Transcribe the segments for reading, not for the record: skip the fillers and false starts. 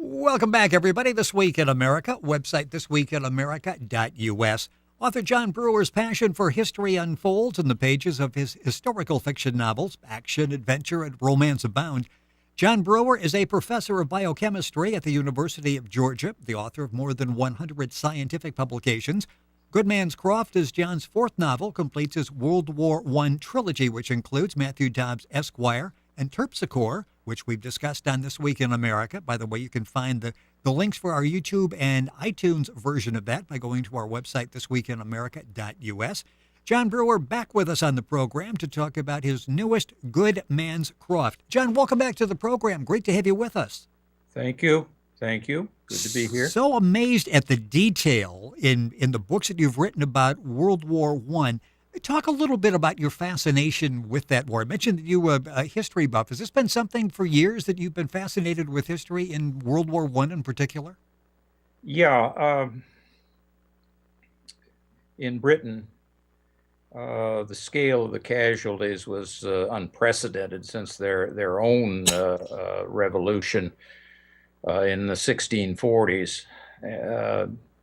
Welcome back, everybody. This Week in America, website thisweekinamerica.us. Author John Brewer's passion for history unfolds in the pages of his historical fiction novels. Action, adventure, and romance abound. John Brewer is a professor of biochemistry at the University of Georgia, the author of more than 100 scientific publications. Good Man's Croft is John's fourth novel, completes his World War I trilogy, which includes Matthew Dobbs Esquire and Terpsichore, which we've discussed on This Week in America. By the way, you can find the links for our YouTube and iTunes version of that by going to our website, thisweekinamerica.us. John Brewer back with us on the program to talk about his newest Good Man's Croft. John, welcome back to the program. Great to have you with us. Thank you. Thank you. Good to be here. So amazed at the detail in the books that you've written about World War I. Talk a little bit about your fascination with that war. I mentioned that you were a history buff. Has this been something for years that you've been fascinated with history in World War I in particular? Yeah. In Britain, the scale of the casualties was unprecedented since their own revolution in the 1640s.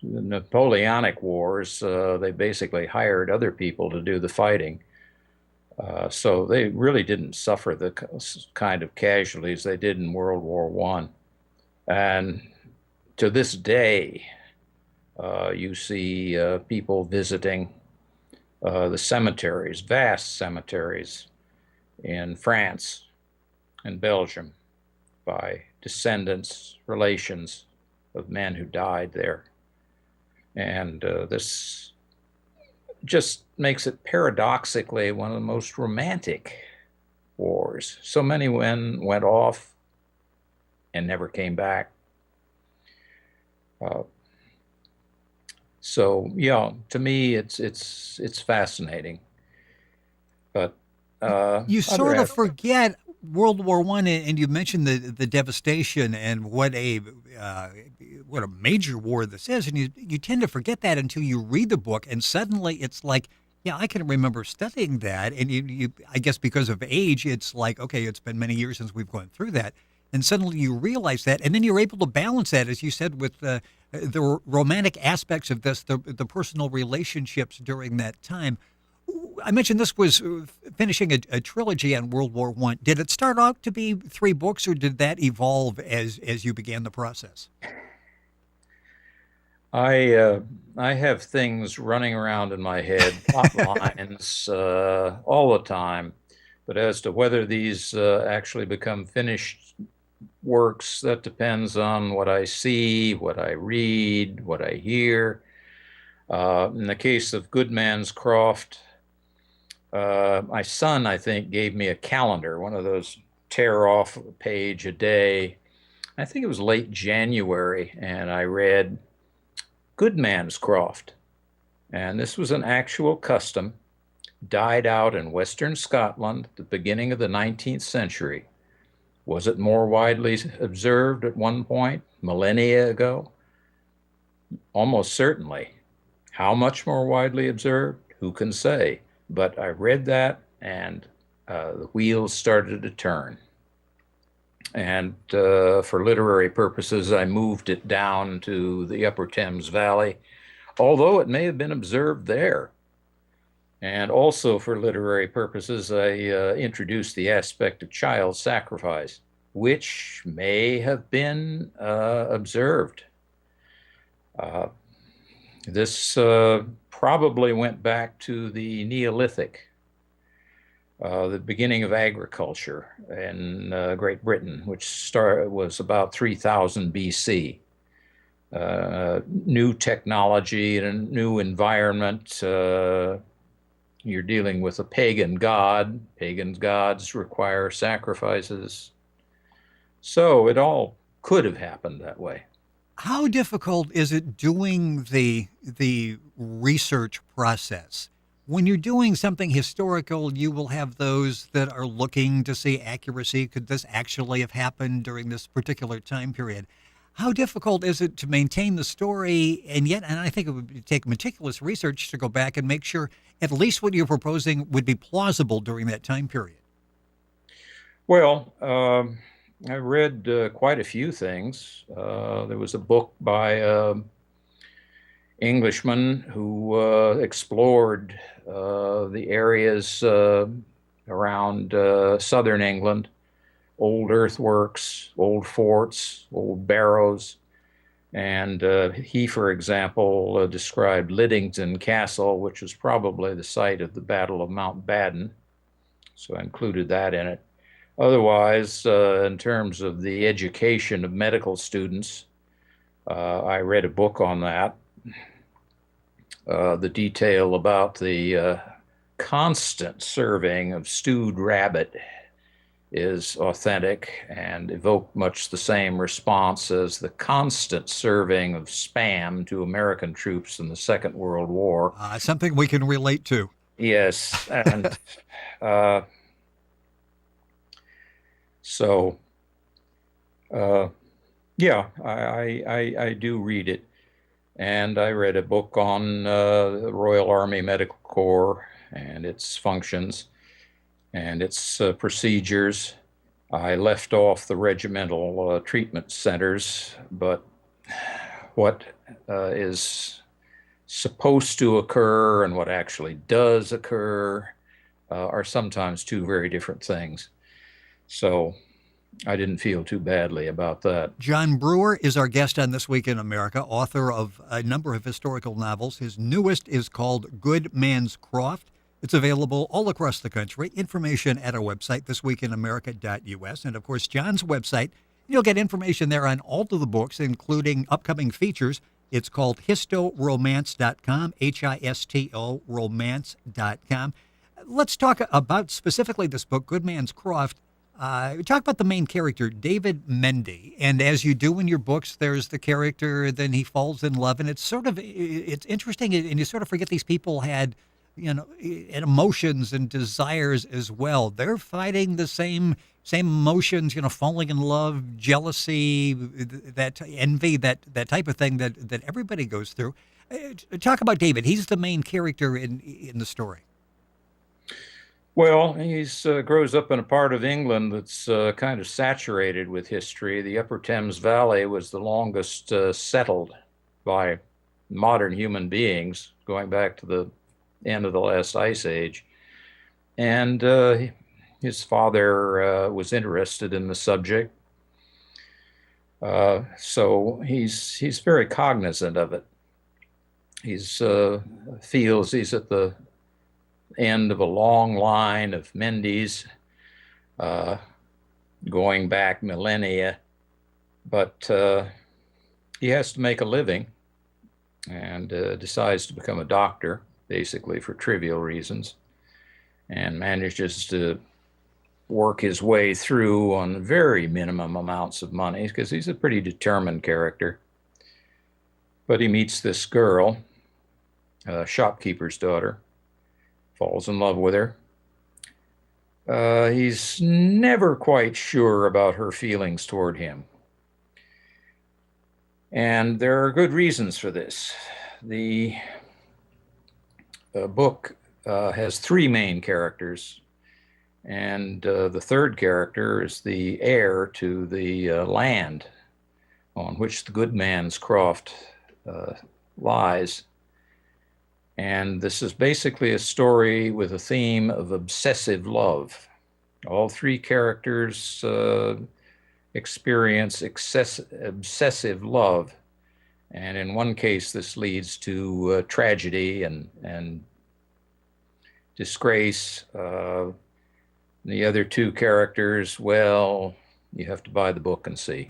The Napoleonic Wars, they basically hired other people to do the fighting. So they really didn't suffer the kind of casualties they did in World War I. And to this day, you see people visiting the cemeteries, vast cemeteries in France and Belgium by descendants, relations of men who died there. And this just makes it paradoxically one of the most romantic wars. So many men went off and never came back. So yeah, to me, it's fascinating. But you sort of forget World War I, and you mentioned the devastation and what a major war this is, and you tend to forget that until you read the book, and suddenly it's like, yeah, I can remember studying that, and you I guess because of age, it's like, okay, it's been many years since we've gone through that, and suddenly you realize that, and then you're able to balance that, as you said, with the romantic aspects of this, the personal relationships during that time. I mentioned this was finishing a trilogy on World War I. Did it start out to be 3 books, or did that evolve as you began the process? I have things running around in my head, plot lines all the time. But as to whether these actually become finished works, that depends on what I see, what I read, what I hear. In the case of Good Man's Croft, my son, I think, gave me a calendar, one of those tear off a page a day. I think it was late January, and I read Good Man's Croft. And this was an actual custom, died out in Western Scotland at the beginning of the 19th century. Was it more widely observed at one point, millennia ago? Almost certainly. How much more widely observed? Who can say? But I read that, and the wheels started to turn. And for literary purposes, I moved it down to the Upper Thames Valley, although it may have been observed there. And also for literary purposes, I introduced the aspect of child sacrifice, which may have been observed. This probably went back to the Neolithic, the beginning of agriculture in Great Britain, which was about 3000 BC. New technology and a new environment. You're dealing with a pagan god. Pagan gods require sacrifices. So it all could have happened that way. How difficult is it doing the research process? When you're doing something historical, you will have those that are looking to see accuracy. Could this actually have happened during this particular time period? How difficult is it to maintain the story, and I think it would take meticulous research to go back and make sure at least what you're proposing would be plausible during that time period? Well, I read quite a few things. There was a book by an Englishman who explored the areas around southern England, old earthworks, old forts, old barrows. And he, for example, described Liddington Castle, which was probably the site of the Battle of Mountbatten. So I included that in it. Otherwise, in terms of the education of medical students, I read a book on that. The detail about the constant serving of stewed rabbit is authentic and evoked much the same response as the constant serving of Spam to American troops in the Second World War. Something we can relate to. Yes, and so yeah, I do read it. And I read a book on the Royal Army Medical Corps and its functions and its procedures. I left off the regimental treatment centers, but what is supposed to occur and what actually does occur are sometimes two very different things. So I didn't feel too badly about that. John Brewer is our guest on This Week in America, author of a number of historical novels. His newest is called Good Man's Croft. It's available all across the country. Information at our website, thisweekinamerica.us. And, of course, John's website. You'll get information there on all of the books, including upcoming features. It's called historomance.com, Histo romance.com. Let's talk about specifically this book, Good Man's Croft. Talk about the main character, David Mendy, and as you do in your books, there's the character, then he falls in love, and it's interesting, and you sort of forget these people had, and emotions and desires as well. They're fighting the same emotions, falling in love, jealousy, that envy, that type of thing that everybody goes through. Talk about David. He's the main character in the story. Well, he grows up in a part of England that's kind of saturated with history. The Upper Thames Valley was the longest settled by modern human beings, going back to the end of the last ice age. And his father was interested in the subject. So he's very cognizant of it. He feels he's at the end of a long line of Mendys going back millennia, but he has to make a living and decides to become a doctor, basically for trivial reasons, and manages to work his way through on very minimum amounts of money because he's a pretty determined character. But he meets this girl, a shopkeeper's daughter, falls in love with her. He's never quite sure about her feelings toward him. And there are good reasons for this. The book has three main characters, and the third character is the heir to the land on which the good man's Croft lies. And this is basically a story with a theme of obsessive love. All three characters experience obsessive love. And in one case, this leads to tragedy and disgrace. The other two characters, well, you have to buy the book and see.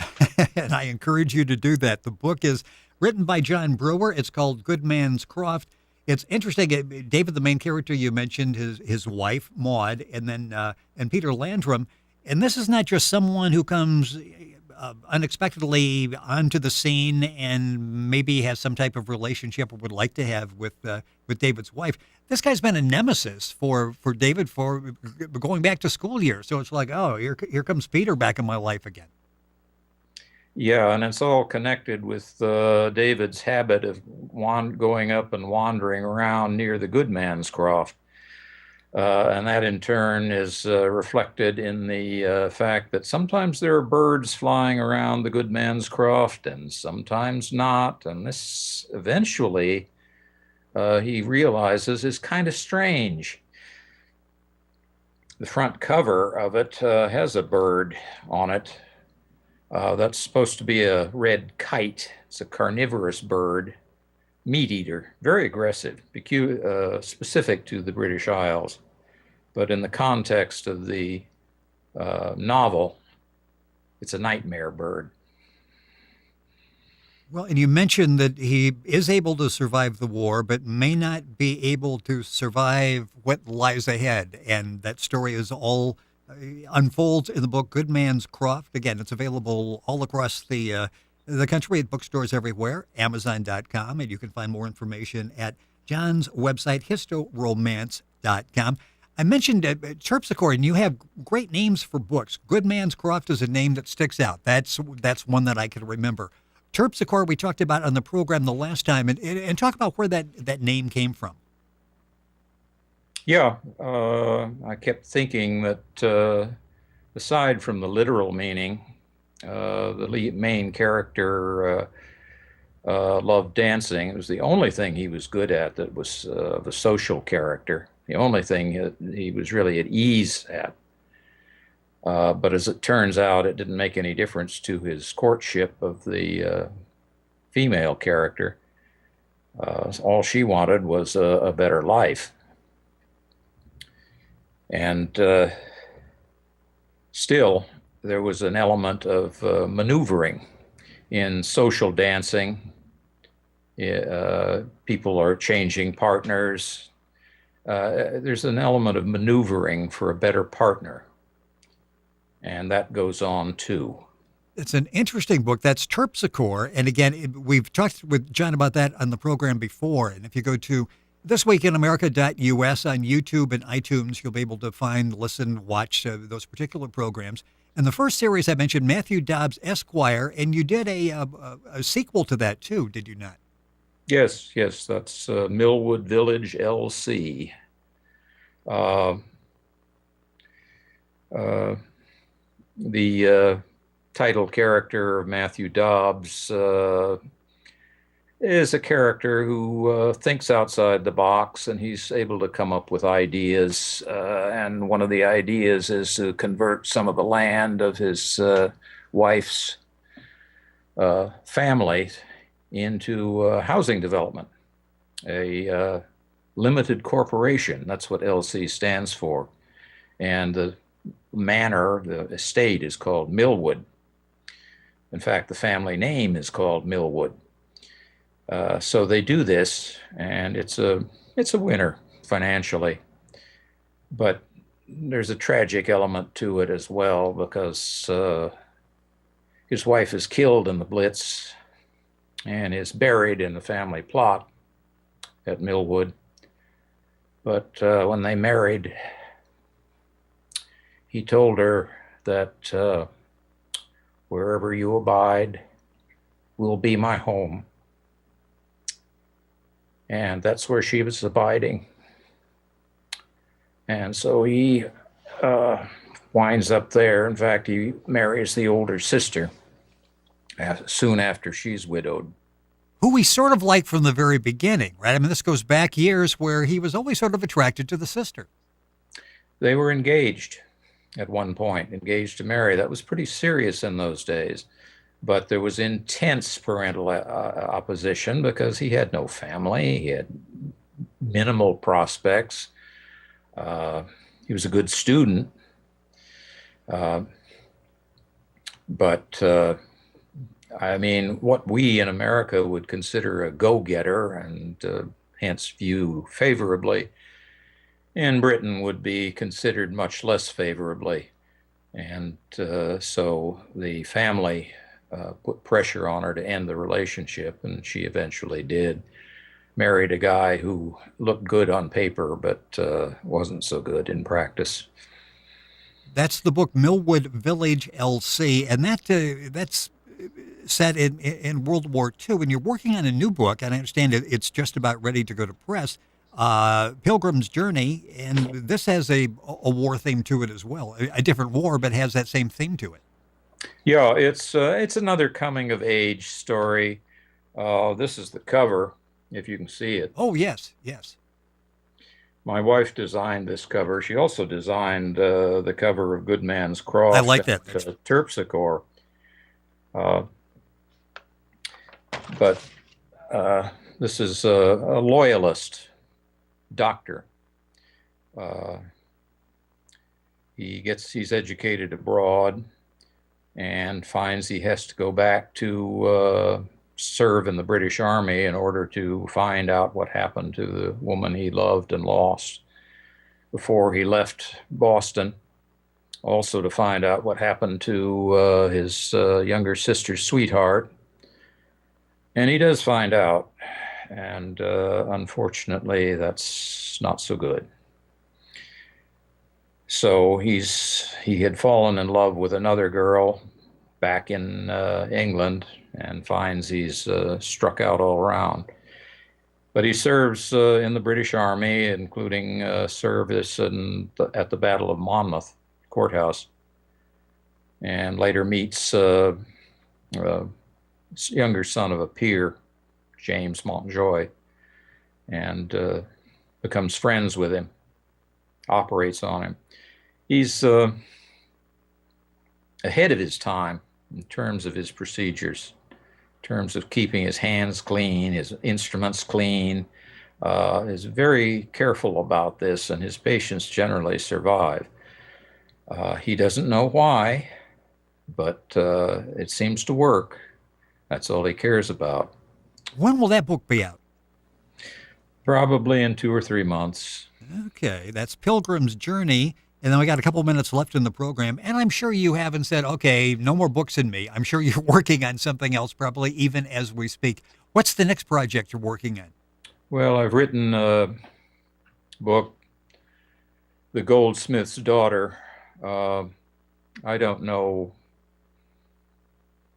And I encourage you to do that. The book is written by John Brewer. It's called Good Man's Croft. It's interesting. David, the main character, you mentioned his wife, Maud, and then and Peter Landrum. And this is not just someone who comes unexpectedly onto the scene and maybe has some type of relationship or would like to have with David's wife. This guy's been a nemesis for David for going back to school years. So it's like, oh, here comes Peter back in my life again. Yeah, and it's all connected with David's habit of going up and wandering around near the good man's Croft. And that in turn is reflected in the fact that sometimes there are birds flying around the good man's croft and sometimes not. And this eventually he realizes is kind of strange. The front cover of it has a bird on it. That's supposed to be a red kite. It's a carnivorous bird, meat eater, very aggressive, specific to the British Isles. But in the context of the novel, it's a nightmare bird. Well, and you mentioned that he is able to survive the war, but may not be able to survive what lies ahead. And that story is all unfolds in the book Good Man's Croft. Again, it's available all across the country at bookstores everywhere, Amazon.com, and you can find more information at John's website, historomance.com. I mentioned Terpsichore, and you have great names for books. Good Man's Croft is a name that sticks out. That's one that I can remember. Terpsichore we talked about on the program the last time, and talk about where that name came from. Yeah, I kept thinking that aside from the literal meaning, the main character loved dancing. It was the only thing he was good at that was of a social character, the only thing he was really at ease at. But as it turns out, it didn't make any difference to his courtship of the female character. All she wanted was a better life. And still, there was an element of maneuvering in social dancing. People are changing partners. There's an element of maneuvering for a better partner. And that goes on too. It's an interesting book. That's Terpsichore. And again, we've talked with John about that on the program before. And if you go to thisweekinamerica.us on YouTube and iTunes, you'll be able to find, listen, watch those particular programs. And the first series I mentioned, Matthew Dobbs Esquire, and you did a sequel to that too, did you not? Yes, that's Millwood Village, L.C. The title character of Matthew Dobbs is a character who thinks outside the box, and he's able to come up with ideas. And one of the ideas is to convert some of the land of his wife's family into housing development, a limited corporation. That's what LC stands for. And the manor, the estate, is called Millwood. In fact, the family name is called Millwood. So they do this, and it's a winner financially. But there's a tragic element to it as well, because his wife is killed in the Blitz and is buried in the family plot at Millwood. But when they married, he told her that wherever you abide will be my home. And that's where she was abiding. And so he winds up there. In fact, he marries the older sister soon after she's widowed. Who we sort of like from the very beginning, right? I mean, this goes back years where he was always sort of attracted to the sister. They were engaged at one point, engaged to marry. That was pretty serious in those days. But there was intense parental opposition because he had no family. He had minimal prospects. He was a good student. But I mean, what we in America would consider a go-getter and hence view favorably, in Britain would be considered much less favorably. And so the family put pressure on her to end the relationship, and she eventually did. Married a guy who looked good on paper, but wasn't so good in practice. That's the book Millwood Village, L.C., and that's set in World War II. And you're working on a new book, and I understand it's just about ready to go to press, Pilgrim's Journey, and this has a war theme to it as well. A different war, but has that same theme to it. Yeah, it's another coming of age story. This is the cover, if you can see it. Oh, yes, yes. My wife designed this cover. She also designed the cover of Good Man's Croft. I like that. Terpsichore. But this is a loyalist doctor. He's educated abroad and finds he has to go back to serve in the British Army in order to find out what happened to the woman he loved and lost before he left Boston. Also to find out what happened to his younger sister's sweetheart. And he does find out. And unfortunately, that's not so good. So he had fallen in love with another girl back in England and finds he's struck out all around. But he serves in the British Army, including service at the Battle of Monmouth Courthouse, and later meets younger son of a peer, James Montjoy, and becomes friends with him, operates on him. He's ahead of his time in terms of his procedures, in terms of keeping his hands clean, his instruments clean, is very careful about this, and his patients generally survive. He doesn't know why, but it seems to work. That's all he cares about. When will that book be out? Probably in 2 or 3 months. Okay, that's Pilgrim's Journey. And then we got a couple minutes left in the program. And I'm sure you haven't said, okay, no more books in me. I'm sure you're working on something else, probably even as we speak. What's the next project you're working on? Well, I've written a book, The Goldsmith's Daughter. I don't know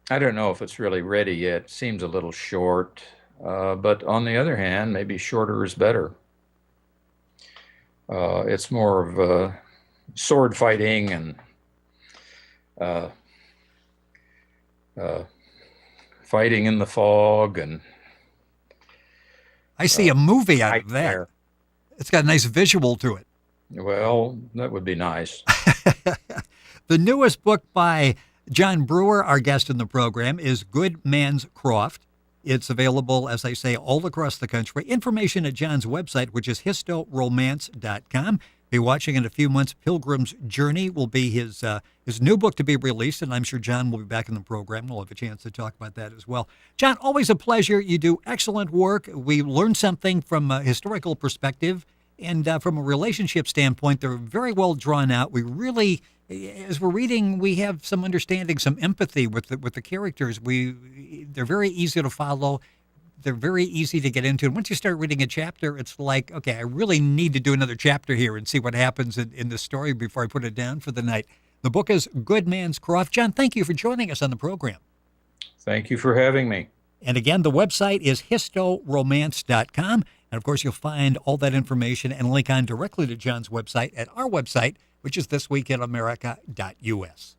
if it's really ready yet. It seems a little short. But on the other hand, maybe shorter is better. It's more of sword fighting and fighting in the fog, and I see a movie out of that. Nightmare. It's got a nice visual to it. Well, that would be nice. The newest book by John Brewer, our guest in the program, is Good Man's Croft. It's available, as I say, all across the country. Information at John's website, which is historomance.com. Be watching in a few months. Pilgrim's Journey will be his new book to be released, and I'm sure John will be back in the program. We'll have a chance to talk about that as well. John, always a pleasure. You do excellent work. We learn something from a historical perspective, and from a relationship standpoint, they're very well drawn out. We really, as we're reading, we have some understanding, some empathy with the characters. They're very easy to follow. They're very easy to get into. And once you start reading a chapter, it's like, okay, I really need to do another chapter here and see what happens in the story before I put it down for the night. The book is Good Man's Croft. John, thank you for joining us on the program. Thank you for having me. And again, the website is historomance.com. And of course, you'll find all that information and link on directly to John's website at our website, which is thisweekinamerica.us.